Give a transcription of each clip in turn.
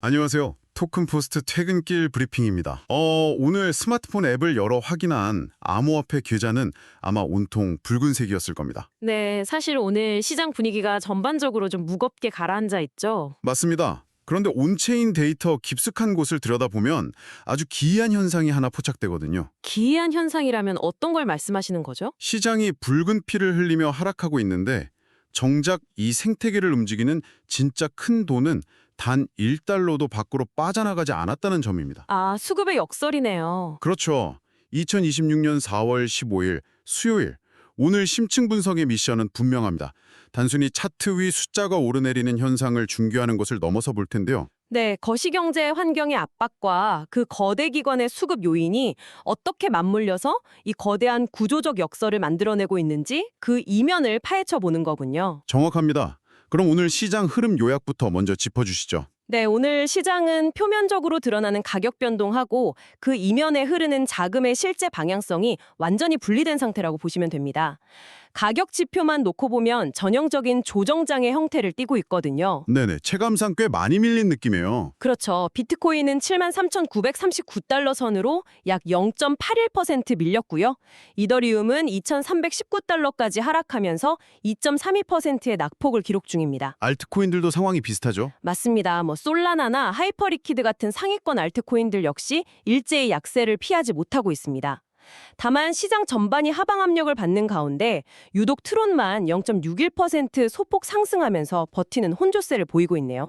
안녕하세요. 토큰포스트 퇴근길 브리핑입니다. 오늘 스마트폰 앱을 열어 확인한 암호화폐 계좌는 아마 온통 붉은색이었을 겁니다. 네, 사실 오늘 시장 분위기가 전반적으로 좀 무겁게 가라앉아 있죠. 맞습니다. 그런데 온체인 데이터 깊숙한 곳을 들여다보면 아주 기이한 현상이 하나 포착되거든요. 기이한 현상이라면 어떤 걸 말씀하시는 거죠? 시장이 붉은 피를 흘리며 하락하고 있는데 정작 이 생태계를 움직이는 진짜 큰 돈은 단 1달러도 밖으로 빠져나가지 않았다는 점입니다. 아, 수급의 역설이네요. 그렇죠. 2026년 4월 15일 수요일, 오늘 심층 분석의 미션은 분명합니다. 단순히 차트 위 숫자가 오르내리는 현상을 중계하는 것을 넘어서 볼 텐데요. 네, 거시경제 환경의 압박과 그 거대 기관의 수급 요인이 어떻게 맞물려서 이 거대한 구조적 역설을 만들어내고 있는지 그 이면을 파헤쳐 보는 거군요. 정확합니다. 그럼 오늘 시장 흐름 요약부터 먼저 짚어주시죠. 네, 오늘 시장은 표면적으로 드러나는 가격 변동하고 그 이면에 흐르는 자금의 실제 방향성이 완전히 분리된 상태라고 보시면 됩니다. 가격 지표만 놓고 보면 전형적인 조정장의 형태를 띠고 있거든요. 네네, 체감상 꽤 많이 밀린 느낌이에요. 그렇죠. 비트코인은 73,939달러 선으로 약 0.81% 밀렸고요. 이더리움은 2,319달러까지 하락하면서 2.32%의 낙폭을 기록 중입니다. 알트코인들도 상황이 비슷하죠. 맞습니다. 솔라나나 하이퍼리퀴드 같은 상위권 알트코인들 역시 일제히 약세를 피하지 못하고 있습니다. 다만 시장 전반이 하방 압력을 받는 가운데 유독 트론만 0.61% 소폭 상승하면서 버티는 혼조세를 보이고 있네요.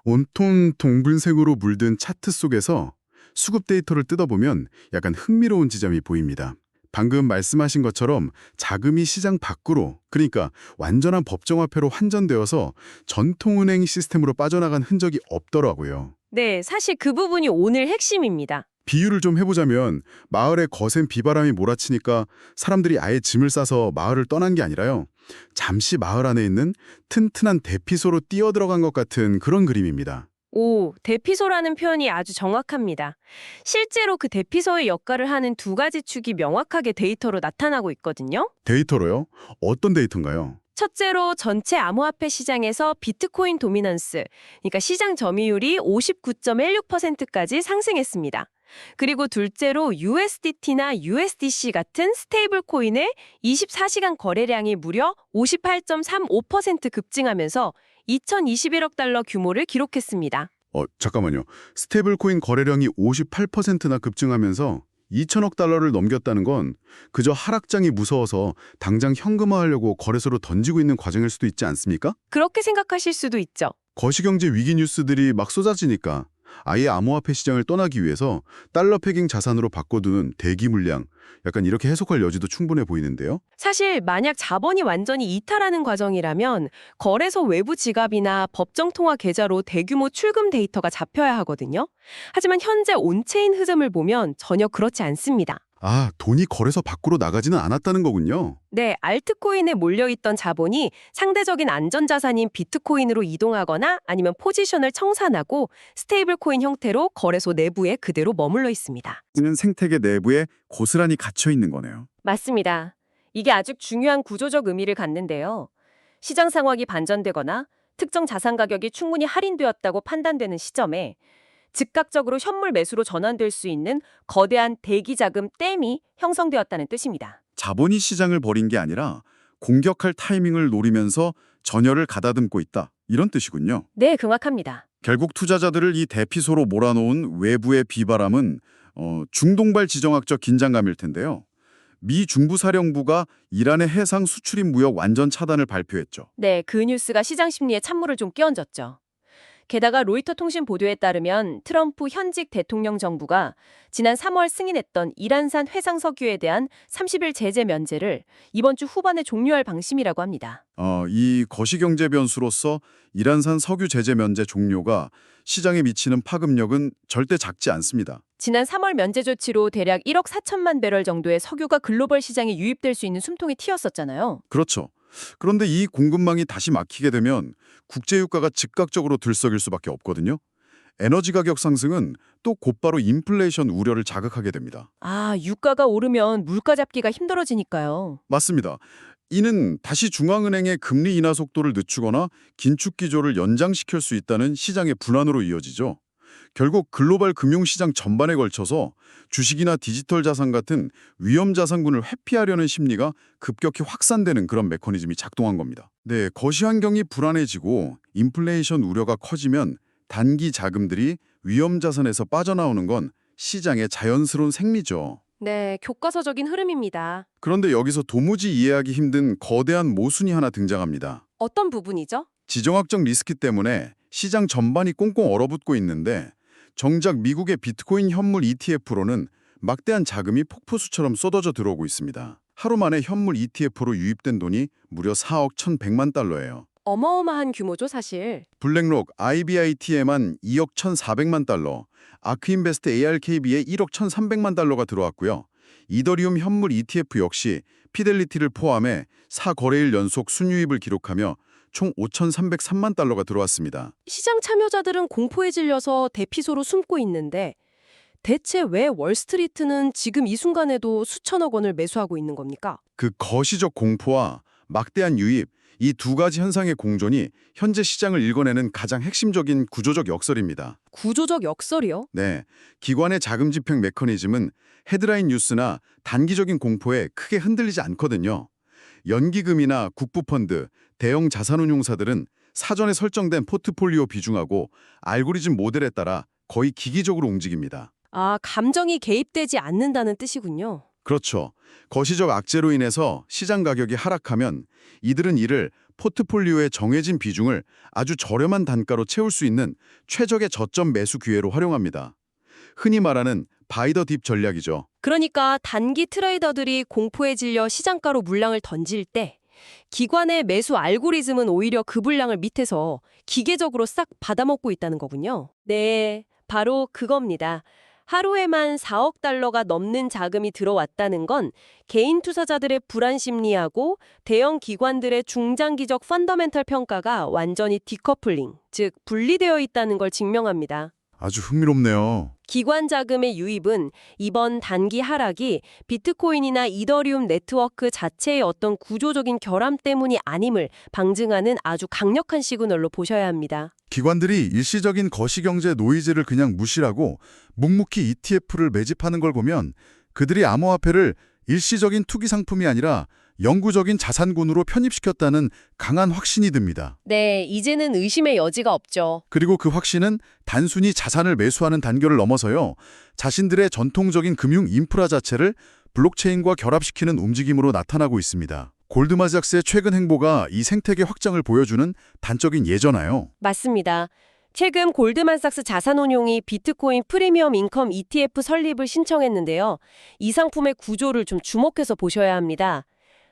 온통 동분색으로 물든 차트 속에서 수급 데이터를 뜯어보면 약간 흥미로운 지점이 보입니다. 방금 말씀하신 것처럼 자금이 시장 밖으로, 그러니까 완전한 법정화폐로 환전되어서 전통은행 시스템으로 빠져나간 흔적이 없더라고요. 네, 사실 그 부분이 오늘 핵심입니다. 비유를 좀 해보자면 마을에 거센 비바람이 몰아치니까 사람들이 아예 짐을 싸서 마을을 떠난 게 아니라요. 잠시 마을 안에 있는 튼튼한 대피소로 뛰어들어간 것 같은 그런 그림입니다. 오, 대피소라는 표현이 아주 정확합니다. 실제로 그 대피소의 역할을 하는 두 가지 축이 명확하게 데이터로 나타나고 있거든요. 데이터로요? 어떤 데이터인가요? 첫째로 전체 암호화폐 시장에서 비트코인 도미넌스, 그러니까 시장 점유율이 59.16%까지 상승했습니다. 그리고 둘째로 USDT나 USDC 같은 스테이블 코인의 24시간 거래량이 무려 58.35% 급증하면서 2,021억 달러 규모를 기록했습니다. 잠깐만요. 스테이블 코인 거래량이 58%나 급증하면서 2천억 달러를 넘겼다는 건 그저 하락장이 무서워서 당장 현금화하려고 거래소로 던지고 있는 과정일 수도 있지 않습니까? 그렇게 생각하실 수도 있죠. 거시경제 위기 뉴스들이 막 쏟아지니까 아예 암호화폐 시장을 떠나기 위해서 달러 패깅 자산으로 바꿔두는 대기 물량, 약간 이렇게 해석할 여지도 충분해 보이는데요. 사실 만약 자본이 완전히 이탈하는 과정이라면 거래소 외부 지갑이나 법정통화 계좌로 대규모 출금 데이터가 잡혀야 하거든요. 하지만 현재 온체인 흐름을 보면 전혀 그렇지 않습니다. 돈이 거래소 밖으로 나가지는 않았다는 거군요. 네, 알트코인에 몰려있던 자본이 상대적인 안전자산인 비트코인으로 이동하거나 아니면 포지션을 청산하고 스테이블 코인 형태로 거래소 내부에 그대로 머물러 있습니다. 는 생태계 내부에 고스란히 갇혀 있는 거네요. 맞습니다. 이게 아주 중요한 구조적 의미를 갖는데요. 시장 상황이 반전되거나 특정 자산 가격이 충분히 할인되었다고 판단되는 시점에 즉각적으로 현물 매수로 전환될 수 있는 거대한 대기자금 댐이 형성되었다는 뜻입니다. 자본이 시장을 버린 게 아니라 공격할 타이밍을 노리면서 전열을 가다듬고 있다. 이런 뜻이군요. 네, 정확합니다. 결국 투자자들을 이 대피소로 몰아놓은 외부의 비바람은 중동발 지정학적 긴장감일 텐데요. 미 중부사령부가 이란의 해상 수출입 무역 완전 차단을 발표했죠. 네, 그 뉴스가 시장 심리에 찬물을 좀 끼얹었죠. 게다가 로이터 통신 보도에 따르면 트럼프 현직 대통령 정부가 지난 3월 승인했던 이란산 회상 석유에 대한 30일 제재 면제를 이번 주 후반에 종료할 방침이라고 합니다. 이 거시경제 변수로서 이란산 석유 제재 면제 종료가 시장에 미치는 파급력은 절대 작지 않습니다. 지난 3월 면제 조치로 대략 1억 4천만 배럴 정도의 석유가 글로벌 시장에 유입될 수 있는 숨통이 튀었었잖아요. 그렇죠. 그런데 이 공급망이 다시 막히게 되면 국제유가가 즉각적으로 들썩일 수밖에 없거든요. 에너지 가격 상승은 또 곧바로 인플레이션 우려를 자극하게 됩니다. 아, 유가가 오르면 물가 잡기가 힘들어지니까요. 맞습니다. 이는 다시 중앙은행의 금리 인하 속도를 늦추거나 긴축 기조를 연장시킬 수 있다는 시장의 불안으로 이어지죠. 결국 글로벌 금융시장 전반에 걸쳐서 주식이나 디지털 자산 같은 위험 자산군을 회피하려는 심리가 급격히 확산되는 그런 메커니즘이 작동한 겁니다. 네, 거시 환경이 불안해지고 인플레이션 우려가 커지면 단기 자금들이 위험 자산에서 빠져나오는 건 시장의 자연스러운 생리죠. 네, 교과서적인 흐름입니다. 그런데 여기서 도무지 이해하기 힘든 거대한 모순이 하나 등장합니다. 어떤 부분이죠? 지정학적 리스크 때문에 시장 전반이 꽁꽁 얼어붙고 있는데 정작 미국의 비트코인 현물 ETF로는 막대한 자금이 폭포수처럼 쏟아져 들어오고 있습니다. 하루 만에 현물 ETF로 유입된 돈이 무려 4억 1,100만 달러예요. 어마어마한 규모죠, 사실. 블랙록 IBIT에만 2억 1,400만 달러, 아크인베스트 ARKB에 1억 1,300만 달러가 들어왔고요. 이더리움 현물 ETF 역시 피델리티를 포함해 4거래일 연속 순유입을 기록하며 총 5,303만 달러가 들어왔습니다. 시장 참여자들은 공포에 질려서 대피소로 숨고 있는데 대체 왜 월스트리트는 지금 이 순간에도 수천억 원을 매수하고 있는 겁니까? 그 거시적 공포와 막대한 유입, 이 두 가지 현상의 공존이 현재 시장을 읽어내는 가장 핵심적인 구조적 역설입니다. 구조적 역설이요? 네, 기관의 자금 집행 메커니즘은 헤드라인 뉴스나 단기적인 공포에 크게 흔들리지 않거든요. 연기금이나 국부펀드, 대형 자산운용사들은 사전에 설정된 포트폴리오 비중하고 알고리즘 모델에 따라 거의 기기적으로 움직입니다. 아, 감정이 개입되지 않는다는 뜻이군요. 그렇죠. 거시적 악재로 인해서 시장 가격이 하락하면 이들은 이를 포트폴리오의 정해진 비중을 아주 저렴한 단가로 채울 수 있는 최적의 저점 매수 기회로 활용합니다. 흔히 말하는 바이 더 딥 전략이죠. 그러니까 단기 트레이더들이 공포에 질려 시장가로 물량을 던질 때 기관의 매수 알고리즘은 오히려 그 물량을 밑에서 기계적으로 싹 받아먹고 있다는 거군요. 네, 바로 그겁니다. 하루에만 4억 달러가 넘는 자금이 들어왔다는 건 개인 투자자들의 불안 심리하고 대형 기관들의 중장기적 펀더멘털 평가가 완전히 디커플링, 즉 분리되어 있다는 걸 증명합니다. 아주 흥미롭네요. 기관 자금의 유입은 이번 단기 하락이 비트코인이나 이더리움 네트워크 자체의 어떤 구조적인 결함 때문이 아님을 방증하는 아주 강력한 시그널로 보셔야 합니다. 기관들이 일시적인 거시경제 노이즈를 그냥 무시하고 묵묵히 ETF를 매집하는 걸 보면 그들이 암호화폐를 일시적인 투기 상품이 아니라 영구적인 자산군으로 편입시켰다는 강한 확신이 듭니다. 네, 이제는 의심의 여지가 없죠. 그리고 그 확신은 단순히 자산을 매수하는 단계를 넘어서요. 자신들의 전통적인 금융 인프라 자체를 블록체인과 결합시키는 움직임으로 나타나고 있습니다. 골드만삭스의 최근 행보가 이 생태계 확장을 보여주는 단적인 예잖아요. 맞습니다. 최근 골드만삭스 자산운용이 비트코인 프리미엄 인컴 ETF 설립을 신청했는데요. 이 상품의 구조를 좀 주목해서 보셔야 합니다.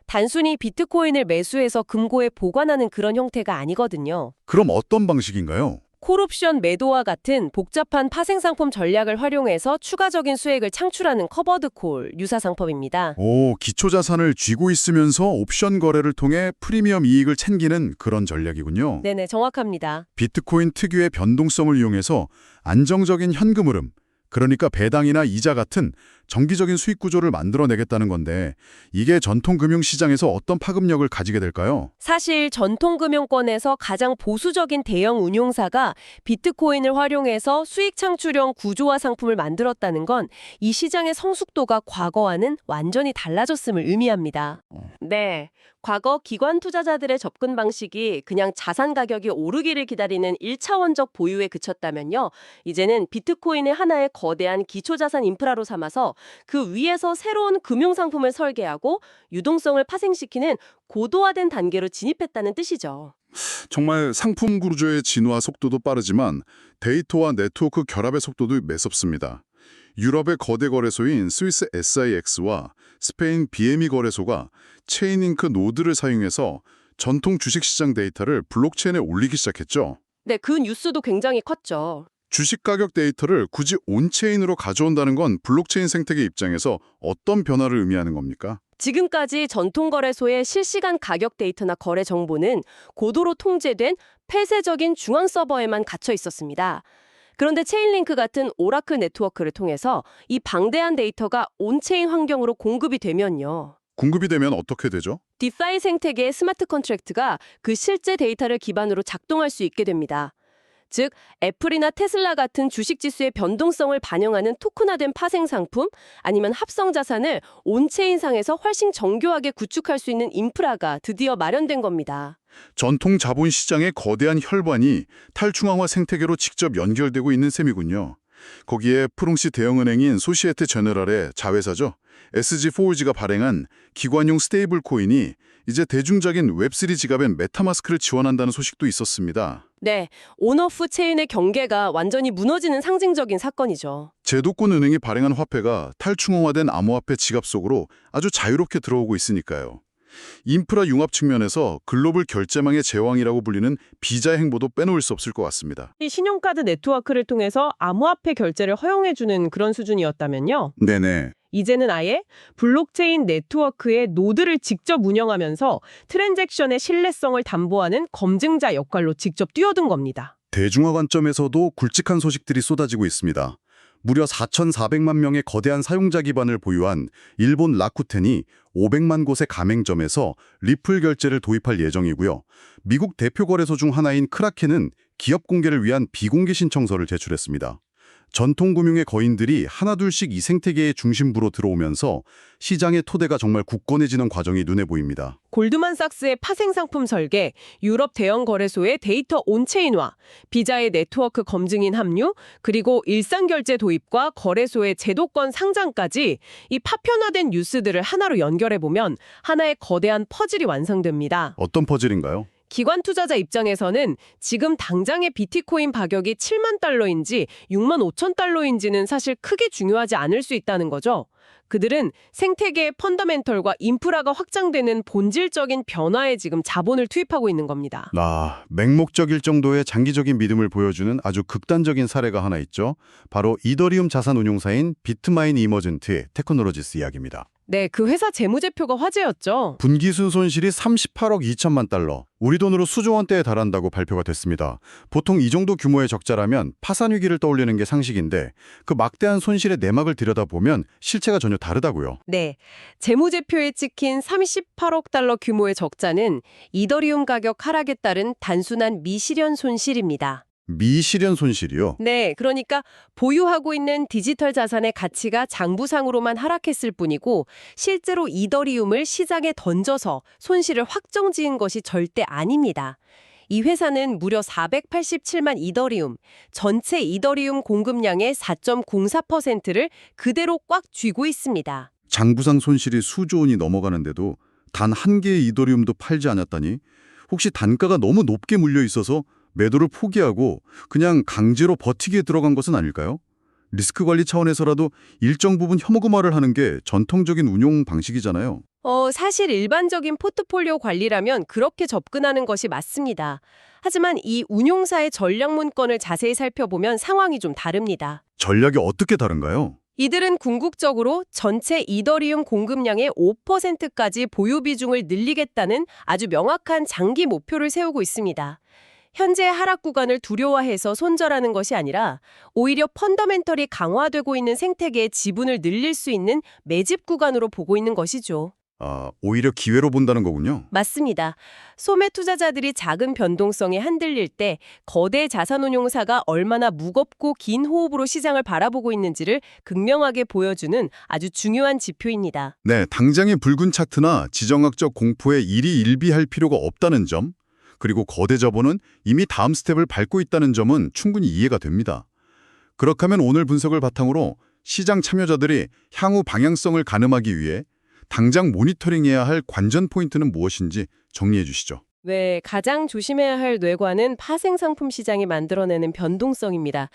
단순히 비트코인을 매수해서 금고에 보관하는 그런 형태가 아니거든요. 그럼 어떤 방식인가요? 콜옵션 매도와 같은 복잡한 파생상품 전략을 활용해서 추가적인 수익을 창출하는 커버드콜 유사상품입니다. 오, 기초자산을 쥐고 있으면서 옵션 거래를 통해 프리미엄 이익을 챙기는 그런 전략이군요. 네네, 정확합니다. 비트코인 특유의 변동성을 이용해서 안정적인 현금 흐름, 그러니까 배당이나 이자 같은 정기적인 수익 구조를 만들어내겠다는 건데 이게 전통 금융시장에서 어떤 파급력을 가지게 될까요? 사실 전통금융권에서 가장 보수적인 대형 운용사가 비트코인을 활용해서 수익 창출형 구조화 상품을 만들었다는 건 이 시장의 성숙도가 과거와는 완전히 달라졌음을 의미합니다. 네, 과거 기관 투자자들의 접근 방식이 그냥 자산 가격이 오르기를 기다리는 1차원적 보유에 그쳤다면요. 이제는 비트코인의 하나의 거대한 기초자산 인프라로 삼아서 그 위에서 새로운 금융상품을 설계하고 유동성을 파생시키는 고도화된 단계로 진입했다는 뜻이죠. 정말 상품 구조의 진화 속도도 빠르지만 데이터와 네트워크 결합의 속도도 매섭습니다. 유럽의 거대 거래소인 스위스 SIX와 스페인 BME 거래소가 체인링크 노드를 사용해서 전통 주식시장 데이터를 블록체인에 올리기 시작했죠. 네, 그 뉴스도 굉장히 컸죠. 주식 가격 데이터를 굳이 온체인으로 가져온다는 건 블록체인 생태계 입장에서 어떤 변화를 의미하는 겁니까? 지금까지 전통거래소의 실시간 가격 데이터나 거래 정보는 고도로 통제된 폐쇄적인 중앙 서버에만 갇혀 있었습니다. 그런데 체인링크 같은 오라클 네트워크를 통해서 이 방대한 데이터가 온체인 환경으로 공급이 되면요. 공급이 되면 어떻게 되죠? 디파이 생태계의 스마트 컨트랙트가 그 실제 데이터를 기반으로 작동할 수 있게 됩니다. 즉, 애플이나 테슬라 같은 주식지수의 변동성을 반영하는 토큰화된 파생 상품 아니면 합성 자산을 온체인상에서 훨씬 정교하게 구축할 수 있는 인프라가 드디어 마련된 겁니다. 전통 자본시장의 거대한 혈관이 탈중앙화 생태계로 직접 연결되고 있는 셈이군요. 거기에 프랑스 대형은행인 소시에테 제네랄의 자회사죠. SG4G가 발행한 기관용 스테이블 코인이 이제 대중적인 웹3 지갑엔 메타마스크를 지원한다는 소식도 있었습니다. 네, 온오프 체인의 경계가 완전히 무너지는 상징적인 사건이죠. 제도권 은행이 발행한 화폐가 탈중앙화된 암호화폐 지갑 속으로 아주 자유롭게 들어오고 있으니까요. 인프라 융합 측면에서 글로벌 결제망의 제왕이라고 불리는 비자의 행보도 빼놓을 수 없을 것 같습니다. 이 신용카드 네트워크를 통해서 암호화폐 결제를 허용해주는 그런 수준이었다면요. 네네. 이제는 아예 블록체인 네트워크의 노드를 직접 운영하면서 트랜잭션의 신뢰성을 담보하는 검증자 역할로 직접 뛰어든 겁니다. 대중화 관점에서도 굵직한 소식들이 쏟아지고 있습니다. 무려 4,400만 명의 거대한 사용자 기반을 보유한 일본 라쿠텐이 500만 곳의 가맹점에서 리플 결제를 도입할 예정이고요. 미국 대표 거래소 중 하나인 크라켄은 기업 공개를 위한 비공개 신청서를 제출했습니다. 전통금융의 거인들이 하나둘씩 이 생태계의 중심부로 들어오면서 시장의 토대가 정말 굳건해지는 과정이 눈에 보입니다. 골드만삭스의 파생 상품 설계, 유럽 대형 거래소의 데이터 온체인화, 비자의 네트워크 검증인 합류, 그리고 일상결제 도입과 거래소의 제도권 상장까지 이 파편화된 뉴스들을 하나로 연결해보면 하나의 거대한 퍼즐이 완성됩니다. 어떤 퍼즐인가요? 기관 투자자 입장에서는 지금 당장의 비트코인 가격이 7만 달러인지 6만 5천 달러인지는 사실 크게 중요하지 않을 수 있다는 거죠. 그들은 생태계의 펀더멘털과 인프라가 확장되는 본질적인 변화에 지금 자본을 투입하고 있는 겁니다. 맹목적일 정도의 장기적인 믿음을 보여주는 아주 극단적인 사례가 하나 있죠. 바로 이더리움 자산 운용사인 비트마인 이머전트 테크놀로지스 이야기입니다. 네, 그 회사 재무제표가 화제였죠. 분기순 손실이 38억 2천만 달러, 우리 돈으로 수조 원대에 달한다고 발표가 됐습니다. 보통 이 정도 규모의 적자라면 파산 위기를 떠올리는 게 상식인데 그 막대한 손실의 내막을 들여다보면 실체가 전혀 다르다고요. 네, 재무제표에 찍힌 38억 달러 규모의 적자는 이더리움 가격 하락에 따른 단순한 미실현 손실입니다. 미실현 손실이요? 네, 그러니까 보유하고 있는 디지털 자산의 가치가 장부상으로만 하락했을 뿐이고 실제로 이더리움을 시장에 던져서 손실을 확정지은 것이 절대 아닙니다. 이 회사는 무려 487만 이더리움, 전체 이더리움 공급량의 4.04%를 그대로 꽉 쥐고 있습니다. 장부상 손실이 수조 원이 넘어가는데도 단 한 개의 이더리움도 팔지 않았다니? 혹시 단가가 너무 높게 물려 있어서 매도를 포기하고 그냥 강제로 버티기에 들어간 것은 아닐까요? 리스크 관리 차원에서라도 일정 부분 혐오금화를 하는 게 전통적인 운용 방식이잖아요. 사실 일반적인 포트폴리오 관리라면 그렇게 접근하는 것이 맞습니다. 하지만 이 운용사의 전략 문건을 자세히 살펴보면 상황이 좀 다릅니다. 전략이 어떻게 다른가요? 이들은 궁극적으로 전체 이더리움 공급량의 5%까지 보유 비중을 늘리겠다는 아주 명확한 장기 목표를 세우고 있습니다. 현재의 하락 구간을 두려워해서 손절하는 것이 아니라 오히려 펀더멘털이 강화되고 있는 생태계의 지분을 늘릴 수 있는 매집 구간으로 보고 있는 것이죠. 오히려 기회로 본다는 거군요. 맞습니다. 소매 투자자들이 작은 변동성에 흔들릴 때 거대 자산운용사가 얼마나 무겁고 긴 호흡으로 시장을 바라보고 있는지를 극명하게 보여주는 아주 중요한 지표입니다. 네, 당장의 붉은 차트나 지정학적 공포에 일희일비할 필요가 없다는 점, 그리고 거대 자본은 이미 다음 스텝을 밟고 있다는 점은 충분히 이해가 됩니다. 그렇다면 오늘 분석을 바탕으로 시장 참여자들이 향후 방향성을 가늠하기 위해 당장 모니터링해야 할 관전 포인트는 무엇인지 정리해 주시죠. 네, 가장 조심해야 할 뇌관은 파생상품 시장이 만들어내는 변동성입니다.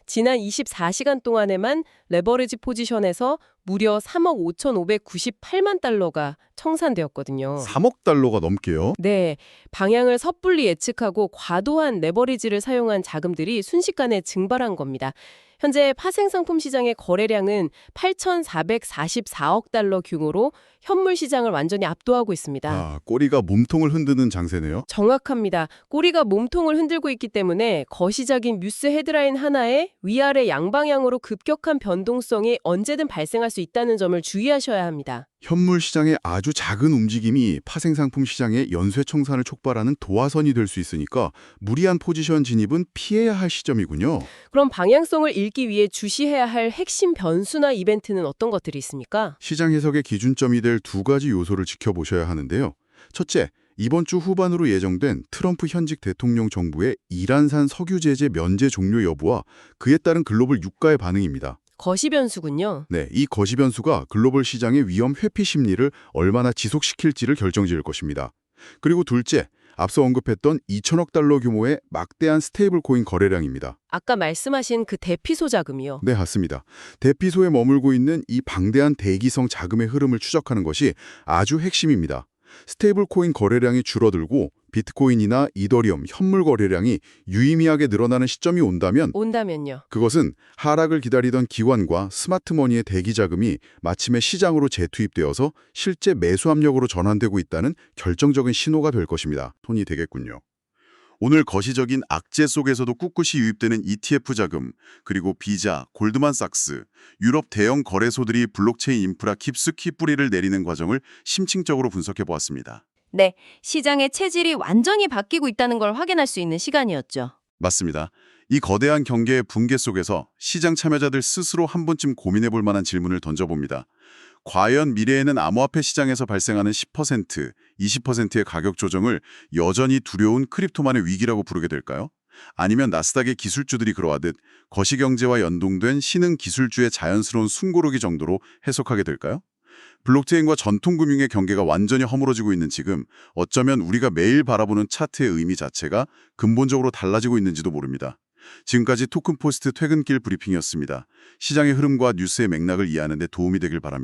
지난 24시간 동안에만 레버리지 포지션에서 무려 3억 5,598만 달러가 청산되었거든요. 3억 달러가 넘게요? 네, 방향을 섣불리 예측하고 과도한 레버리지를 사용한 자금들이 순식간에 증발한 겁니다. 현재 파생상품 시장의 거래량은 8,444억 달러 규모로 현물 시장을 완전히 압도하고 있습니다. 꼬리가 몸통을 흔드는 장세네요. 정확합니다. 꼬리가 몸통을 흔들고 있기 때문에 거시적인 뉴스 헤드라인 하나에 위아래 양방향으로 급격한 변동성이 언제든 발생할 수 수 있다는 점을 주의하셔야 합니다. 현물 시장의 아주 작은 움직임이 파생상품 시장의 연쇄청산을 촉발하는 도화선이 될 수 있으니까 무리한 포지션 진입은 피해야 할 시점이군요. 그럼 방향성을 읽기 위해 주시해야 할 핵심 변수나 이벤트는 어떤 것들이 있습니까? 시장 해석의 기준점이 될 두 가지 요소를 지켜보셔야 하는데요. 첫째, 이번 주 후반으로 예정된 트럼프 현직 대통령 정부의 이란산 석유 제재 면제 종료 여부와 그에 따른 글로벌 유가의 반응입니다. 거시 변수군요. 네, 이 거시 변수가 글로벌 시장의 위험 회피 심리를 얼마나 지속시킬지를 결정지을 것입니다. 그리고 둘째, 앞서 언급했던 2천억 달러 규모의 막대한 스테이블 코인 거래량입니다. 아까 말씀하신 그 대피소 자금이요. 네, 맞습니다. 대피소에 머물고 있는 이 방대한 대기성 자금의 흐름을 추적하는 것이 아주 핵심입니다. 스테이블 코인 거래량이 줄어들고 비트코인이나 이더리움, 현물 거래량이 유의미하게 늘어나는 시점이 온다면요. 그것은 하락을 기다리던 기관과 스마트머니의 대기 자금이 마침내 시장으로 재투입되어서 실제 매수 압력으로 전환되고 있다는 결정적인 신호가 될 것입니다. 톤이 되겠군요. 오늘 거시적인 악재 속에서도 꿋꿋이 유입되는 ETF 자금, 그리고 비자, 골드만삭스, 유럽 대형 거래소들이 블록체인 인프라 깊숙이 뿌리를 내리는 과정을 심층적으로 분석해 보았습니다. 네, 시장의 체질이 완전히 바뀌고 있다는 걸 확인할 수 있는 시간이었죠. 맞습니다. 이 거대한 경계의 붕괴 속에서 시장 참여자들 스스로 한 번쯤 고민해 볼 만한 질문을 던져봅니다. 과연 미래에는 암호화폐 시장에서 발생하는 10%, 20%의 가격 조정을 여전히 두려운 크립토만의 위기라고 부르게 될까요? 아니면 나스닥의 기술주들이 그러하듯 거시경제와 연동된 신흥 기술주의 자연스러운 숨고르기 정도로 해석하게 될까요? 블록체인과 전통금융의 경계가 완전히 허물어지고 있는 지금 어쩌면 우리가 매일 바라보는 차트의 의미 자체가 근본적으로 달라지고 있는지도 모릅니다. 지금까지 토큰포스트 퇴근길 브리핑이었습니다. 시장의 흐름과 뉴스의 맥락을 이해하는 데 도움이 되길 바랍니다.